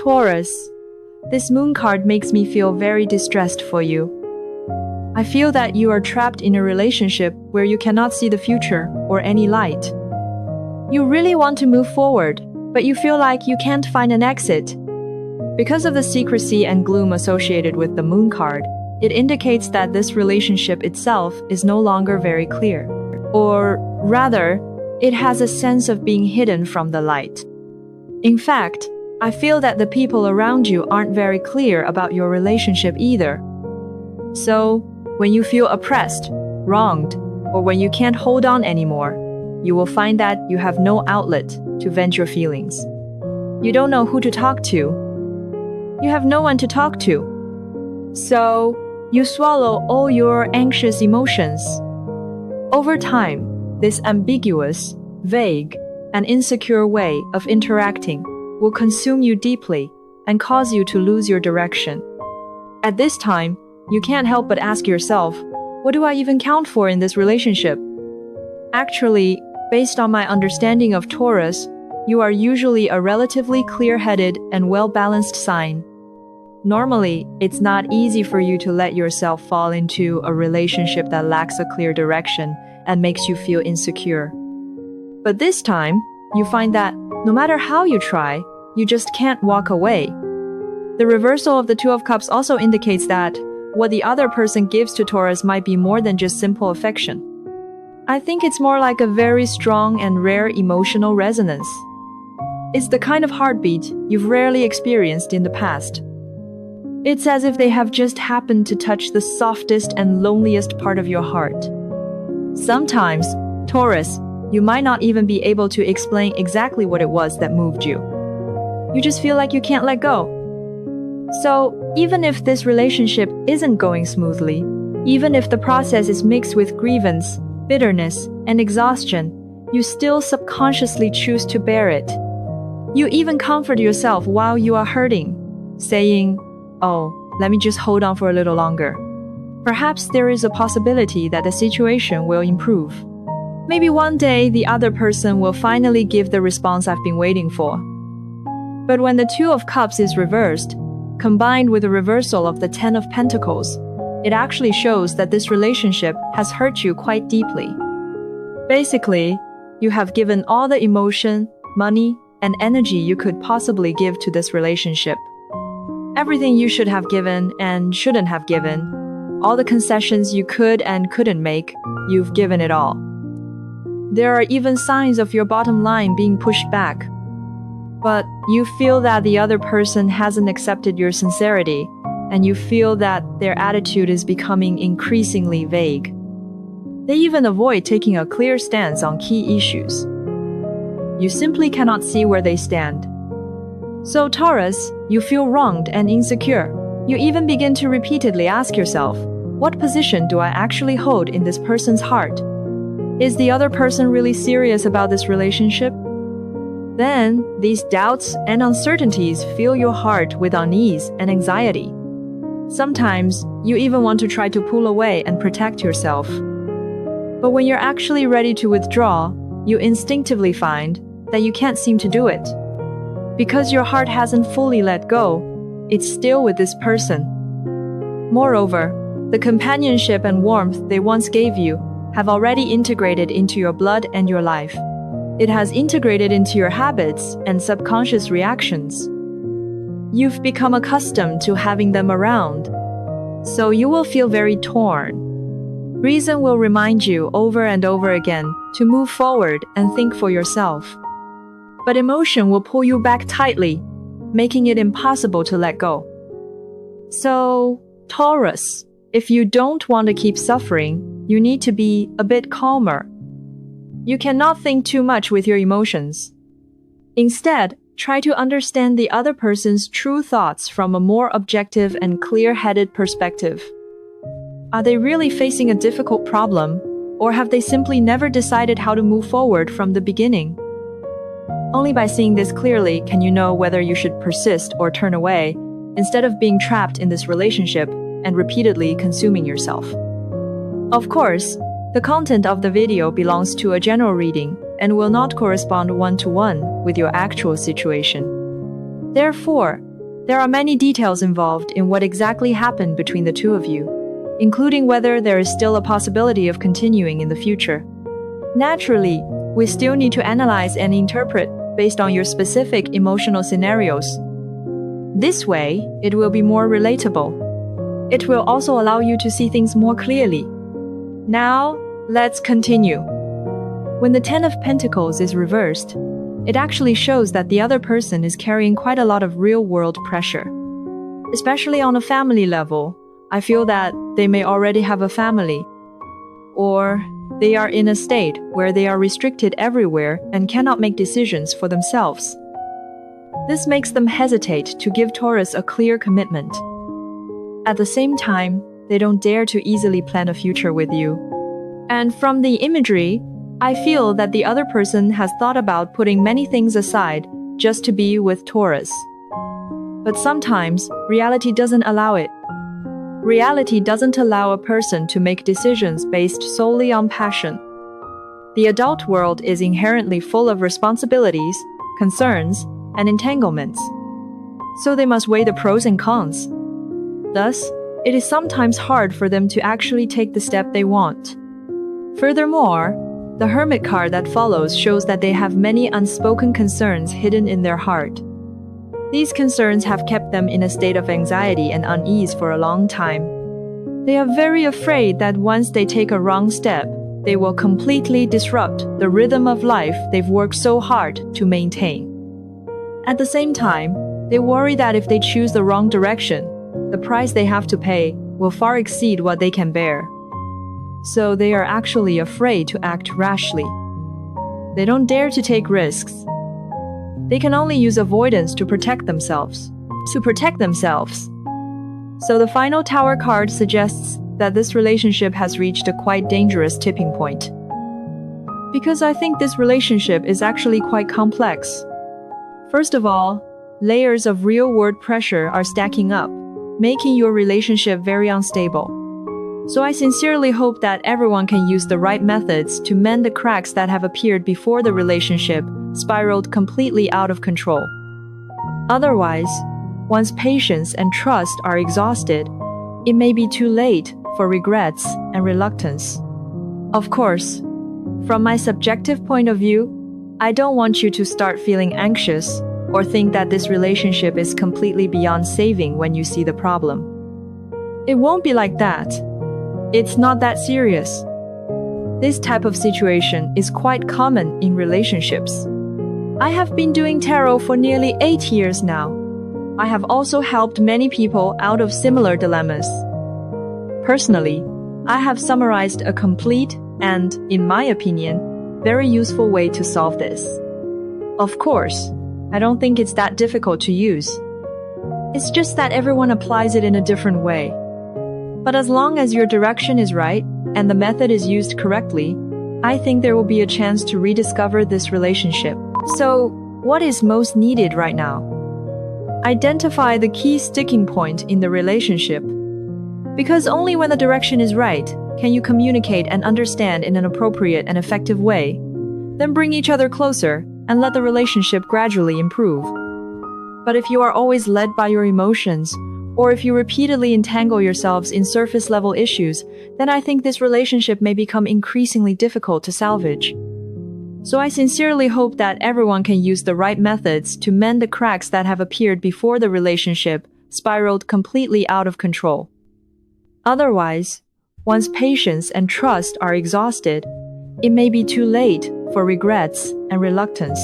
Taurus, this moon card makes me feel very distressed for you. I feel that you are trapped in a relationship where you cannot see the future or any light. You really want to move forward, but you feel like you can't find an exit. Because of the secrecy and gloom associated with the moon card, it indicates that this relationship itself is no longer very clear. Or rather, it has a sense of being hidden from the light. In fact, I feel that the people around you aren't very clear about your relationship either. So, when you feel oppressed, wronged, or when you can't hold on anymore, you will find that you have no outlet to vent your feelings. You don't know who to talk to. You have no one to talk to. So, you swallow all your anxious emotions. Over time, this ambiguous, vague, and insecure way of interacting will consume you deeply and cause you to lose your direction. At this time, you can't help but ask yourself, what do I even count for in this relationship? Actually, based on my understanding of Taurus, you are usually a relatively clear-headed and well-balanced sign. Normally, it's not easy for you to let yourself fall into a relationship that lacks a clear direction and makes you feel insecure. But this time, you find that no matter how you try, you just can't walk away. The reversal of the Two of Cups also indicates that what the other person gives to Taurus might be more than just simple affection. I think it's more like a very strong and rare emotional resonance. It's the kind of heartbeat you've rarely experienced in the past. It's as if they have just happened to touch the softest and loneliest part of your heart. Sometimes, Taurus, you might not even be able to explain exactly what it was that moved you. You just feel like you can't let go. So, even if this relationship isn't going smoothly, even if the process is mixed with grievance, bitterness, and exhaustion, you still subconsciously choose to bear it. You even comfort yourself while you are hurting, saying, "Oh, let me just hold on for a little longer. Perhaps there is a possibility that the situation will improve. Maybe one day the other person will finally give the response I've been waiting for." But when the Two of Cups is reversed, combined with the reversal of the Ten of Pentacles, it actually shows that this relationship has hurt you quite deeply. Basically, you have given all the emotion, money, and energy you could possibly give to this relationship. Everything you should have given and shouldn't have given, all the concessions you could and couldn't make, you've given it all. There are even signs of your bottom line being pushed back. But you feel that the other person hasn't accepted your sincerity, and you feel that their attitude is becoming increasingly vague. They even avoid taking a clear stance on key issues. You simply cannot see where they stand. So Taurus, you feel wronged and insecure. You even begin to repeatedly ask yourself, what position do I actually hold in this person's heart? Is the other person really serious about this relationship? Then, these doubts and uncertainties fill your heart with unease and anxiety. Sometimes, you even want to try to pull away and protect yourself. But when you're actually ready to withdraw, you instinctively find that you can't seem to do it. Because your heart hasn't fully let go, it's still with this person. Moreover, the companionship and warmth they once gave you have already integrated into your blood and your life. It has integrated into your habits and subconscious reactions. You've become accustomed to having them around, so you will feel very torn. Reason will remind you over and over again to move forward and think for yourself. But emotion will pull you back tightly, making it impossible to let go. So, Taurus, if you don't want to keep suffering, you need to be a bit calmer. You cannot think too much with your emotions. Instead, try to understand the other person's true thoughts from a more objective and clear-headed perspective. Are they really facing a difficult problem, or have they simply never decided how to move forward from the beginning? Only by seeing this clearly can you know whether you should persist or turn away, instead of being trapped in this relationship and repeatedly consuming yourself. Of course, the content of the video belongs to a general reading and will not correspond one-to-one with your actual situation. Therefore, There are many details involved in what exactly happened between the two of you, including whether there is still a possibility of continuing in the future. Naturally, we still need to analyze and interpret based on your specific emotional scenarios. This way, it will be more relatable. It will also allow you to see things more clearly. Now, let's continue. When the Ten of Pentacles is reversed, it actually shows that the other person is carrying quite a lot of real-world pressure. Especially on a family level, I feel that they may already have a family, or they are in a state where they are restricted everywhere and cannot make decisions for themselves. This makes them hesitate to give Taurus a clear commitment. At the same time, they don't dare to easily plan a future with you. And from the imagery, I feel that the other person has thought about putting many things aside just to be with Taurus. But sometimes, reality doesn't allow it. Reality doesn't allow a person to make decisions based solely on passion. The adult world is inherently full of responsibilities, concerns, and entanglements. So they must weigh the pros and cons. Thus, it is sometimes hard for them to actually take the step they want. Furthermore, the Hermit card that follows shows that they have many unspoken concerns hidden in their heart. These concerns have kept them in a state of anxiety and unease for a long time. They are very afraid that once they take a wrong step, they will completely disrupt the rhythm of life they've worked so hard to maintain. At the same time, they worry that if they choose the wrong direction, the price they have to pay will far exceed what they can bear. So they are actually afraid to act rashly. They don't dare to take risks. They can only use avoidance to protect themselves. So the final Tower card suggests that this relationship has reached a quite dangerous tipping point. Because I think this relationship is actually quite complex. First of all, layers of real-world pressure are stacking up, making your relationship very unstable. So I sincerely hope that everyone can use the right methods to mend the cracks that have appeared before the relationship spiraled completely out of control. Otherwise, once patience and trust are exhausted, it may be too late for regrets and reluctance. Of course, from my subjective point of view, I don't want you to start feeling anxious or think that this relationship is completely beyond saving when you see the problem. It won't be like that. It's not that serious. This type of situation is quite common in relationships. I have been doing tarot for nearly 8 years now. I have also helped many people out of similar dilemmas. Personally, I have summarized a complete and, in my opinion, very useful way to solve this. Of course, I don't think it's that difficult to use. It's just that everyone applies it in a different way. But as long as your direction is right and the method is used correctly, I think there will be a chance to rediscover this relationship. So, what is most needed right now? Identify the key sticking point in the relationship. Because only when the direction is right can you communicate and understand in an appropriate and effective way. Then bring each other closer and let the relationship gradually improve. But if you are always led by your emotions, or if you repeatedly entangle yourselves in surface-level issues, then I think this relationship may become increasingly difficult to salvage. So I sincerely hope that everyone can use the right methods to mend the cracks that have appeared before the relationship spiraled completely out of control. Otherwise, once patience and trust are exhausted, it may be too late for regrets and reluctance.